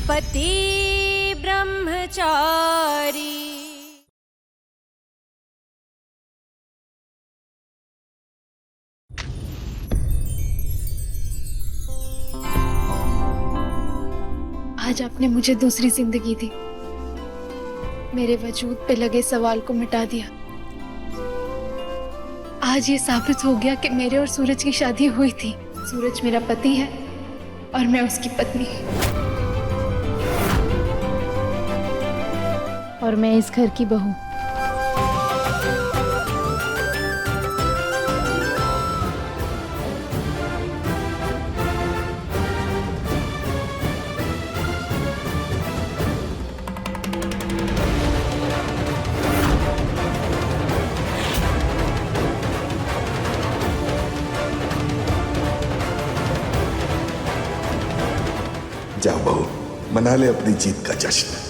पति ब्रह्मचारी। आज आपने मुझे दूसरी जिंदगी दी, मेरे वजूद पे लगे सवाल को मिटा दिया। आज ये साबित हो गया कि मेरे और सूरज की शादी हुई थी। सूरज मेरा पति है और मैं उसकी पत्नी, और मैं इस घर की बहू। जाओ बहू, मना ले अपनी जीत का जश्न।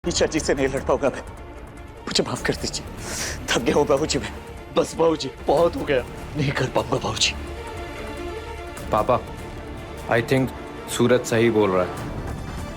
ईशा जी से नहीं लड़ पाऊंगा मैं, मुझे माफ कर दीजिए। थक गया हूँ बाबूजी मैं, बस बाबूजी बहुत हो गया, नहीं कर पाऊंगा बाबूजी। पापा, आई थिंक सूरज सही बोल रहा है।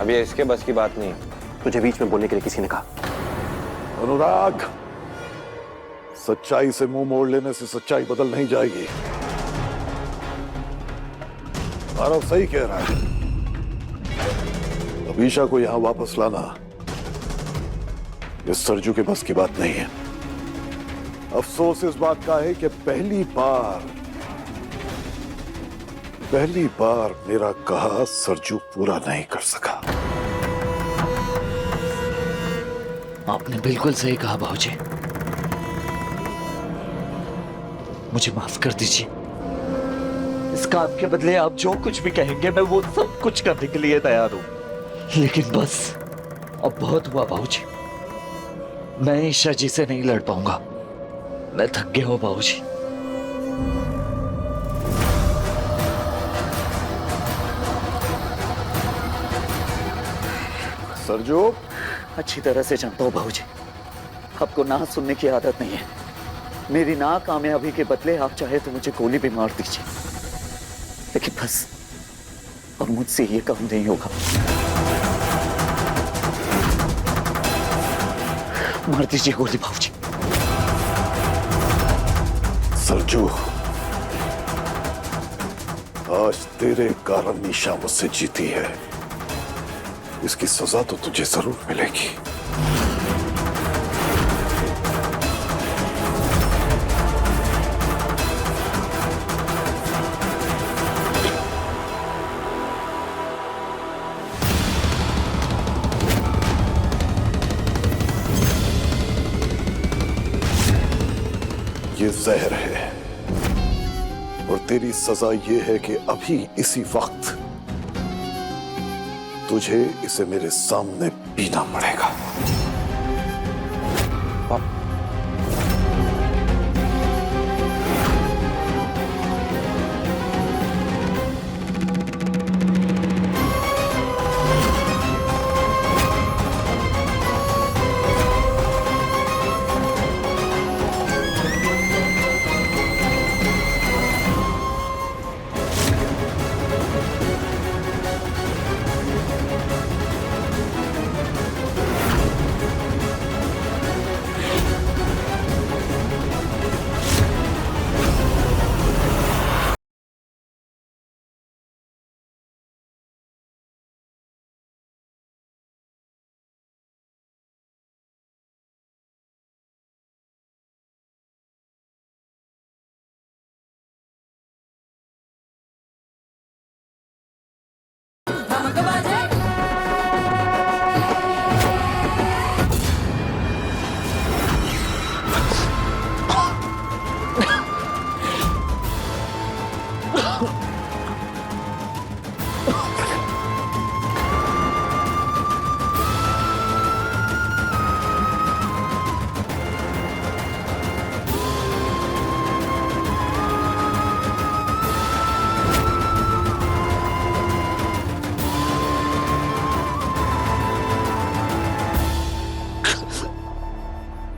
अब ये इसके बस की बात नहीं है। तुझे बीच में बोलने के लिए किसी ने कहा? अनुराग, सच्चाई से मुंह मोड़ लेने से सच्चाई बदल नहीं जाएगी। आरव सही कह रहा है, अभीशा को यहां वापस लाना इस सरजू के बस की बात नहीं है। अफसोस इस बात का है कि पहली बार मेरा कहा सरजू पूरा नहीं कर सका। आपने बिल्कुल सही कहा बाबूजी, मुझे माफ कर दीजिए। इस काम के बदले आप जो कुछ भी कहेंगे मैं वो सब कुछ करने के लिए तैयार हूं, लेकिन बस अब बहुत हुआ बाबूजी। मैं ईशा जी से नहीं लड़ पाऊंगा, मैं थक गया हूं बाबूजी। सरजू, अच्छी तरह से जानता हूं बाबूजी, आपको ना सुनने की आदत नहीं है। मेरी ना कामयाबी के बदले आप चाहे तो मुझे गोली भी मार दीजिए, लेकिन बस अब मुझसे ये काम नहीं होगा। मार दीजिए गोली बाबूजी। सरजू, आज तेरे कारण ईशा मुझसे जीती है, इसकी सजा तो तुझे जरूर मिलेगी। ये जहर है और तेरी सजा ये है कि अभी इसी वक्त तुझे इसे मेरे सामने पीना पड़ेगा।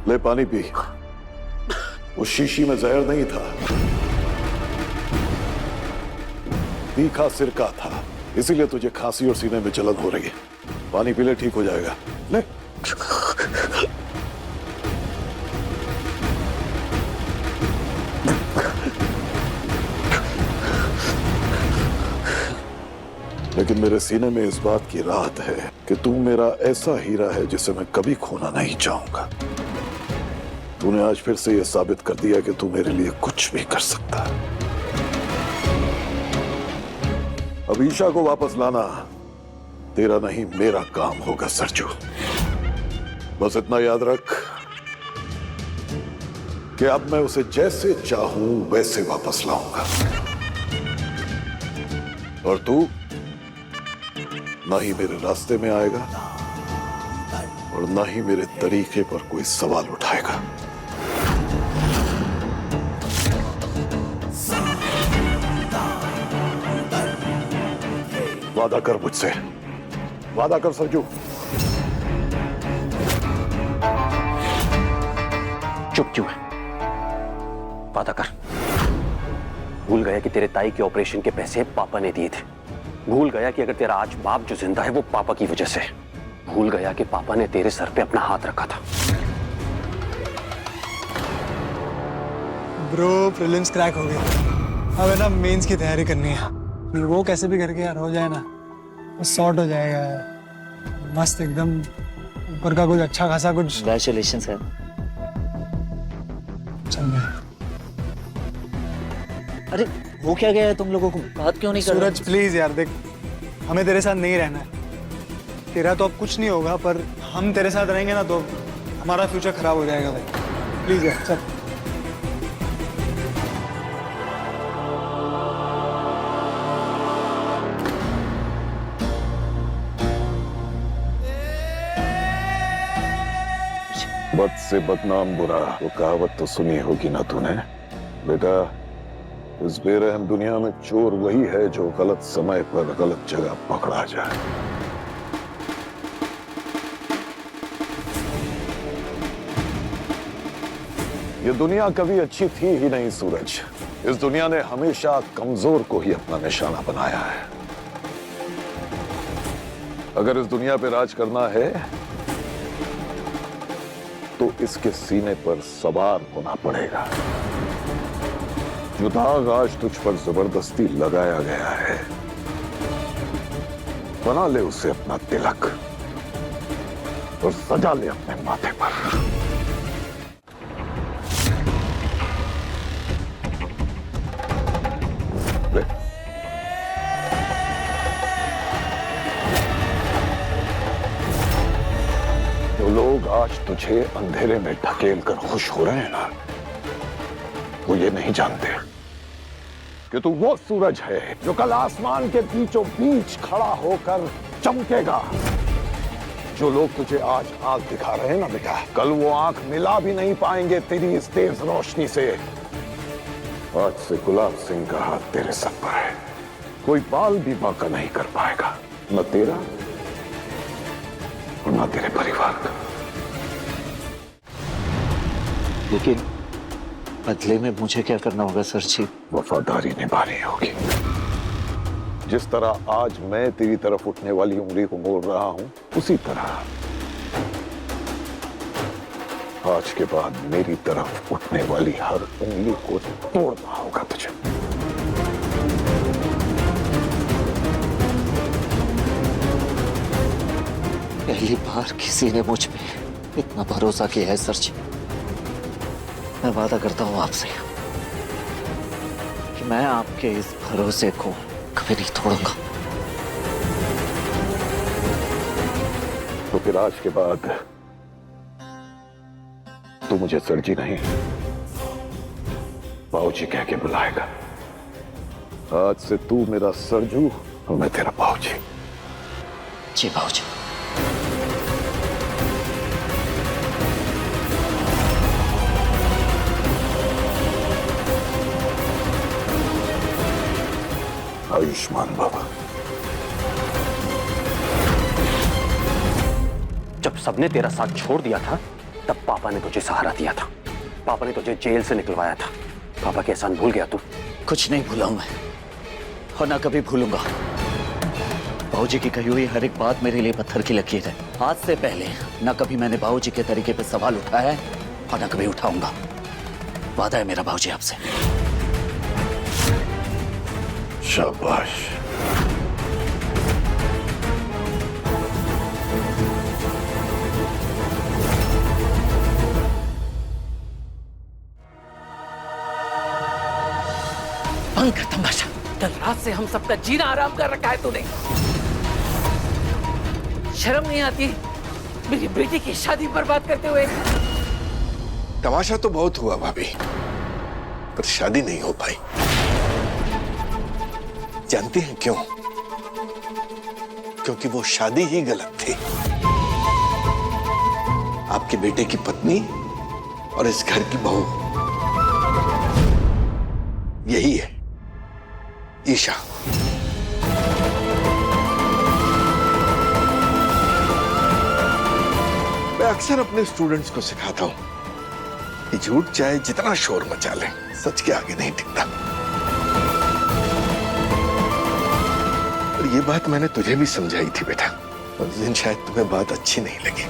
ले पानी पी। उस शीशी में जहर नहीं था, तीखा सिरका था, इसीलिए तुझे खांसी और सीने में जलन हो रही है। पानी पी ले, ठीक हो जाएगा। ले। लेकिन मेरे सीने में इस बात की राहत है कि तू मेरा ऐसा हीरा है जिसे मैं कभी खोना नहीं चाहूंगा। तूने आज फिर से यह साबित कर दिया कि तू मेरे लिए कुछ भी कर सकता है। अब ईशा को वापस लाना तेरा नहीं मेरा काम होगा सरजू। बस इतना याद रख कि अब मैं उसे जैसे चाहूं वैसे वापस लाऊंगा, और तू ना ही मेरे रास्ते में आएगा और ना ही मेरे तरीके पर कोई सवाल उठाएगा। वादा कर मुझसे, वादा कर सरजू। चुप क्यों है? वादा कर। भूल गया कि तेरे ताई के ऑपरेशन के पैसे पापा ने दिए थे। भूल गया कि अगर तेरा आज बाप जो जिंदा है वो पापा की वजह से। भूल गया कि पापा ने तेरे सर पे अपना हाथ रखा था। ब्रो प्रीलिम्स क्रैक हो गया, अब है ना मेंस की तैयारी करनी है। वो कैसे भी करके यार हो जाए ना, वो सॉर्ट हो जाएगा यार। मस्त एकदम ऊपर का कुछ अच्छा खासा कुछ। Congratulations sir. चल गया। अरे हो क्या गया है तुम लोगों को? बात क्यों नहीं कर रहे? सूरज प्लीज यार देख, हमें तेरे साथ नहीं रहना है। तेरा तो अब कुछ नहीं होगा, पर हम तेरे साथ रहेंगे ना तो हमारा फ्यूचर खराब हो जाएगा भाई। प्लीज यार चल। बद से बदनाम बुरा, वो कहावत तो सुनी होगी ना तूने बेटा। इस बेरहम दुनिया में चोर वही है जो गलत समय पर गलत जगह पकड़ा जाए। ये दुनिया कभी अच्छी थी ही नहीं सूरज। इस दुनिया ने हमेशा कमजोर को ही अपना निशाना बनाया है। अगर इस दुनिया पे राज करना है तो इसके सीने पर सवार होना पड़ेगा। जो दाग आज तुझ पर जबरदस्ती लगाया गया है, बना ले उसे अपना तिलक और सजा ले अपने माथे पर। ले। जो लोग आज तुझे अंधेरे में ढकेल कर खुश हो रहे हैं ना, वो ये नहीं जानते कि तू वो सूरज है जो कल आसमान के बीचों बीच खड़ा होकर चमकेगा। जो लोग तुझे आज आंख दिखा रहे हैं ना बेटा, कल वो आंख मिला भी नहीं पाएंगे तेरी इस तेज रोशनी से। आज से गुलाब सिंह का हाथ तेरे सर पर है, कोई बाल भी बांका नहीं कर पाएगा, न तेरा और न तेरे परिवार का। लेकिन बदले में मुझे क्या करना होगा सर जी? वफादारी निभानी होगी। जिस तरह आज मैं तेरी तरफ उठने वाली उंगली को मोड़ रहा हूं, उसी तरह आज के बाद मेरी तरफ उठने वाली हर उंगली को तोड़ना होगा तुझे। पहली बार किसी ने मुझ पे इतना भरोसा किया है सर जी। मैं वादा करता हूं आपसे कि मैं आपके इस भरोसे को कभी नहीं तोड़ूंगा। तो फिर आज के बाद तू मुझे सरजी नहीं, बाऊजी कह के बुलाएगा। आज से तू मेरा सरजू और मैं तेरा बाऊजी। जी बाऊजी। आयुष्मान बाबा। जब सबने तेरा साथ छोड़ दिया था तब पापा ने तुझे सहारा दिया था, पापा ने तुझे जेल से निकलवाया था। पापा के एहसान भूल गया तू? कुछ नहीं भूला मैं और ना कभी भूलूंगा। बाबूजी की कही हुई हर एक बात मेरे लिए पत्थर की लकीर है। आज से पहले ना कभी मैंने बाबूजी के तरीके पे सवाल उठाया है और ना कभी उठाऊंगा। वादा है मेरा बाबूजी आपसे। शाबाश। बंद कर तमाशा। कल रात से हम सबका जीना आराम कर रखा है तूने। शर्म नहीं आती मेरी बेटी की शादी बर्बाद करते हुए? तमाशा तो बहुत हुआ भाभी, पर शादी नहीं हो पाई। जानती हैं क्यों? क्योंकि वो शादी ही गलत थी। आपके बेटे की पत्नी और इस घर की बहू, यही है ईशा। मैं अक्सर अपने स्टूडेंट्स को सिखाता हूं कि झूठ चाहे जितना शोर मचा ले, सच के आगे नहीं टिकता। और ये बात मैंने तुझे भी समझाई थी बेटा, उस दिन शायद तुम्हें बात अच्छी नहीं लगी,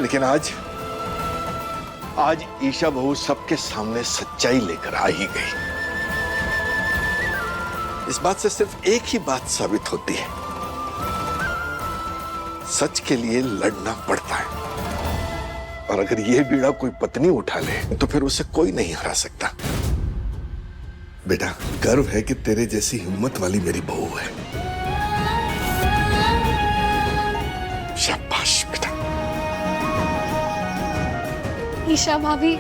लेकिन आज ईशा बहू सबके सामने सच्चाई लेकर आ ही गई। इस बात से सिर्फ एक ही बात साबित होती है, सच के लिए लड़ना पड़ता है। और अगर यह बीड़ा कोई पत्नी उठा ले तो फिर उसे कोई नहीं हरा सकता। बेटा, गर्व है कि तेरे जैसी हिम्मत वाली मेरी बहू है। शाबाश बेटा। ईशा भाभी,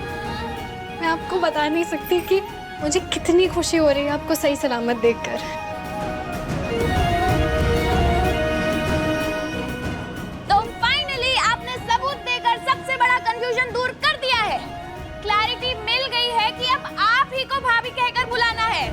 मैं आपको बता नहीं सकती कि मुझे कितनी खुशी हो रही है आपको सही सलामत देखकर। तो फाइनली आपने सबूत देकर सबसे बड़ा कंफ्यूजन दूर कर दिया है। क्लैरिटी मिल गई है कि अब आप ही को भाभी कहकर बुलाना है।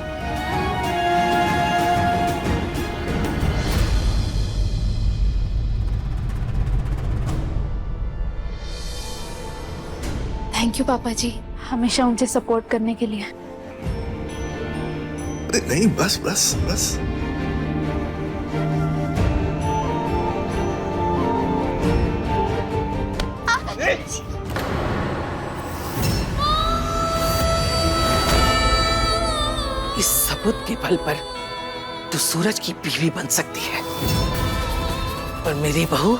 थैंक यू पापा जी, हमेशा मुझे सपोर्ट करने के लिए। अरे नहीं, बस बस बस। इस सबूत के बल पर तू सूरज की बीवी बन सकती है, पर मेरी बहू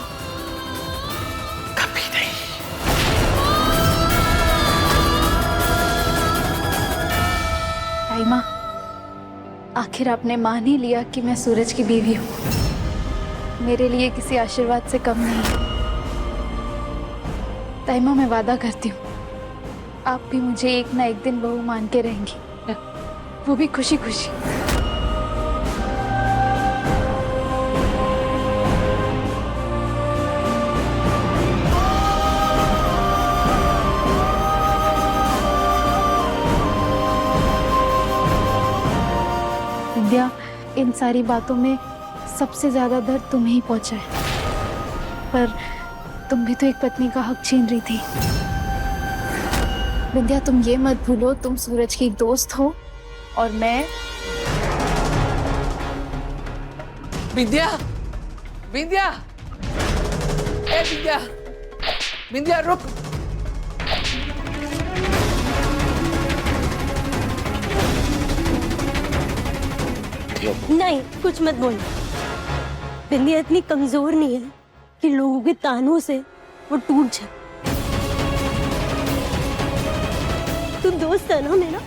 कभी नहीं। ताईमा, आखिर आपने मान ही लिया कि मैं सूरज की बीवी हूँ। मेरे लिए किसी आशीर्वाद से कम नहीं है। ताईमा, मैं वादा करती हूँ आप भी मुझे एक ना एक दिन बहू मान के रहेंगी, वो भी खुशी खुशी। विद्या, इन सारी बातों में सबसे ज्यादा दर्द तुम्हें ही पहुंचा है, पर तुम भी तो एक पत्नी का हक छीन रही थी। विद्या, तुम ये मत भूलो, तुम सूरज की दोस्त हो और मैं। विद्या, विद्या, ए विद्या, विद्या रुक। नहीं, कुछ मत बोलना। बिंदिया इतनी कमजोर नहीं है कि लोगों के तानों से वो टूट जाए। तू दोस्त है ना मेरा,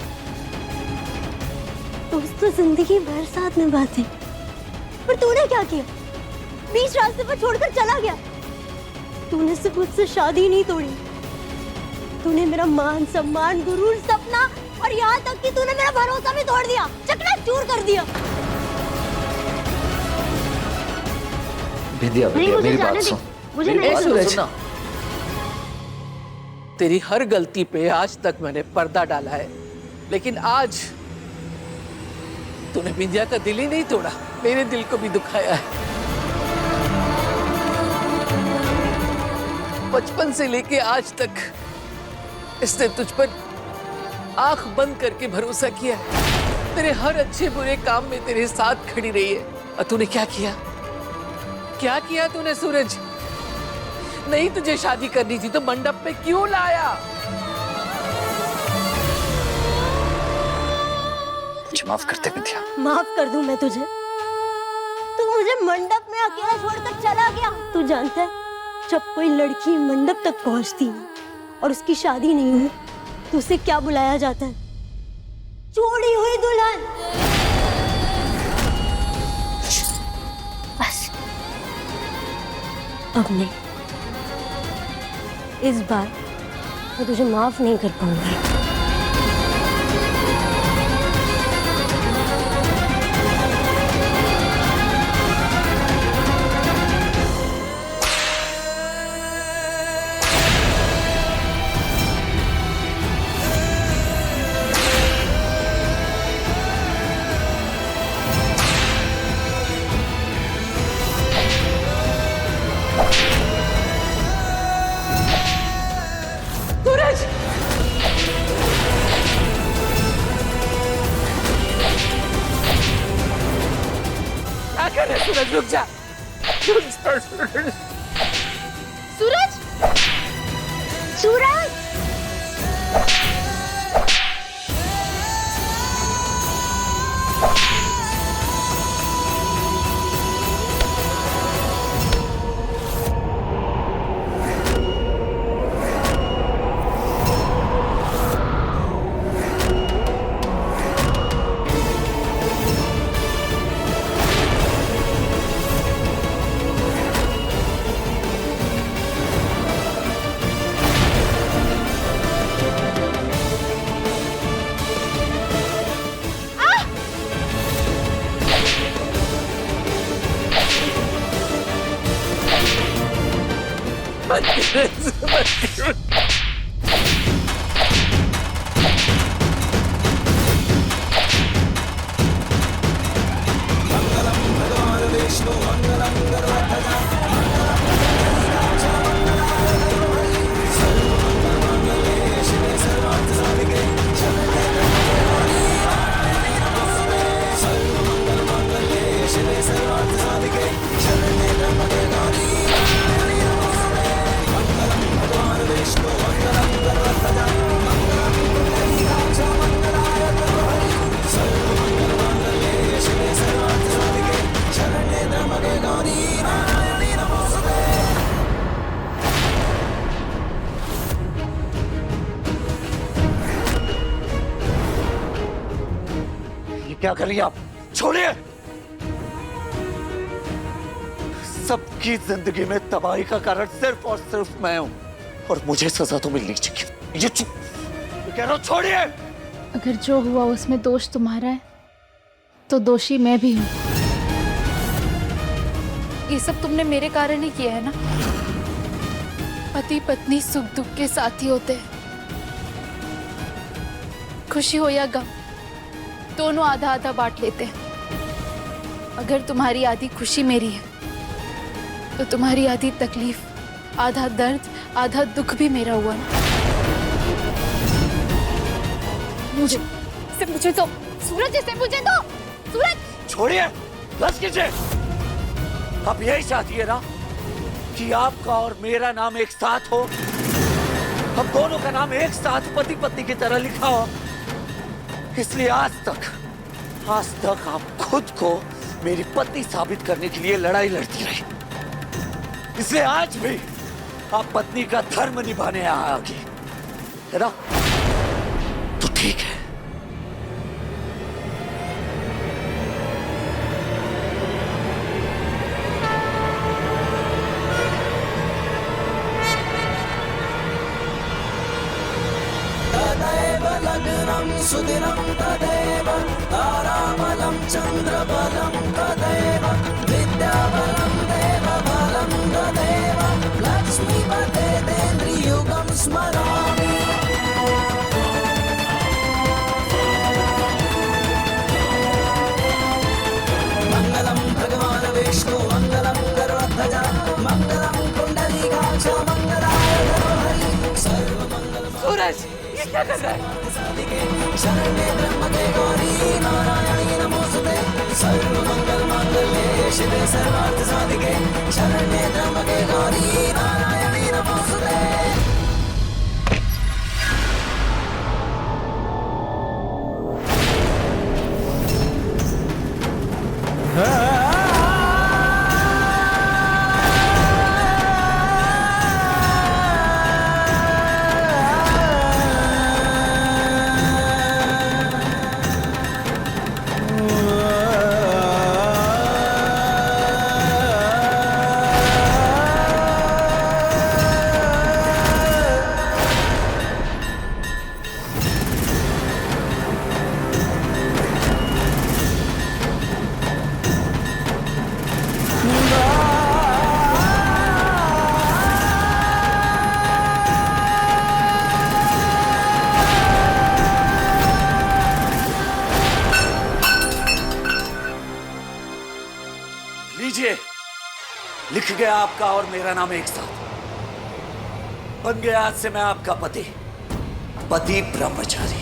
दोस्त तो जिंदगी भर साथ निभाते। पर तूने क्या किया? बीच रास्ते पर छोड़कर चला गया। तूने सिर्फ मुझसे शादी नहीं तोड़ी, तूने मेरा मान सम्मान, गुरूर, सपना और यहाँ तक कि तूने मेरा भरोसा भी तोड़ दिया, चकनाचूर कर दिया। विद्या, मेरी बात सुन। मुझे मेरी नहीं बात सूरज, सुनना। तेरी हर गलती पे आज तक मैंने पर्दा डाला है, लेकिन आज तूने विद्या का दिल ही नहीं तोड़ा, मेरे दिल को भी दुखाया है। बचपन से लेके आज तक इसने तुझ पर आंख बंद करके भरोसा किया है। तेरे हर अच्छे बुरे काम में तेरे साथ खड़ी रही है। और तूने क्या किया? क्या किया तूने सूरज? नहीं तुझे शादी करनी थी तो मंडप पे क्यों लाया? मुझे माफ कर दे विद्या। माफ कर दूं मैं तुझे? तू मुझे मंडप में अकेला छोड़कर चला गया। तू जानता है, जब कोई लड़की मंडप तक पहुंचती है और उसकी शादी नहीं हुई तो उसे क्या बुलाया जाता है? चोरी हुई दुल्हन। बस अब नहीं, इस बार मैं तुझे माफ नहीं कर पाऊंगी। सूरज! क्या कर रहे सूरज? रुक जा, रुक जा सूरज। सूरज! सूरज! क्या कर रही हैं आप? छोड़िए। सबकी जिंदगी में तबाही का कारण सिर्फ और सिर्फ मैं हूं और मुझे सजा तो मिलनी चाहिए। ये चुप, कह रहा हूं छोड़िए। अगर जो हुआ उसमें दोष तुम्हारा है तो दोषी मैं भी हूँ। ये सब तुमने मेरे कारण ही किया है ना। पति पत्नी सुख दुख के साथी होते हैं। खुशी हो या गम दोनों आधा आधा बांट लेते हैं। अगर तुम्हारी आधी खुशी मेरी है तो तुम्हारी आधी तकलीफ, आधा दर्द, आधा दुख भी मेरा हुआ ना। मुझे तो सूरज, इसे मुझे दो। सूरज छोड़िए, बस कीजिए। अब यही चाहती है ना कि आपका और मेरा नाम एक साथ हो, हम दोनों का नाम एक साथ पति पत्नी की तरह लिखा हो। इसलिए आज तक आप खुद को मेरी पत्नी साबित करने के लिए लड़ाई लड़ती रही। इसलिए आज भी आप पत्नी का धर्म निभाने आएगी, है ना? तो ठीक है। सुदिनं तदेव ताराबलं चन्द्रबलं तदेव विद्याबलं देवबलं तदेव लक्ष्मीपते तेन्द्रियुगं स्मरामि। मङ्गलं भगवान् विष्णु मङ्गलं गरुडध्वज मङ्गलं कुण्डलीकाक्ष मङ्गलाय कैलाश ये क्या कर रहा है? शरण्ये त्र्यंबके गौरी नारायणी नमोस्तुते सर्वमंगल मांगल्ये शिवे सर्वार्थ साधिके शरण्ये त्र्यंबके गौरी नारायणी नमोस्तुते। लीजिए, लिख गया आपका और मेरा नाम एक साथ। बन गया आज से मैं आपका पति ब्रह्मचारी।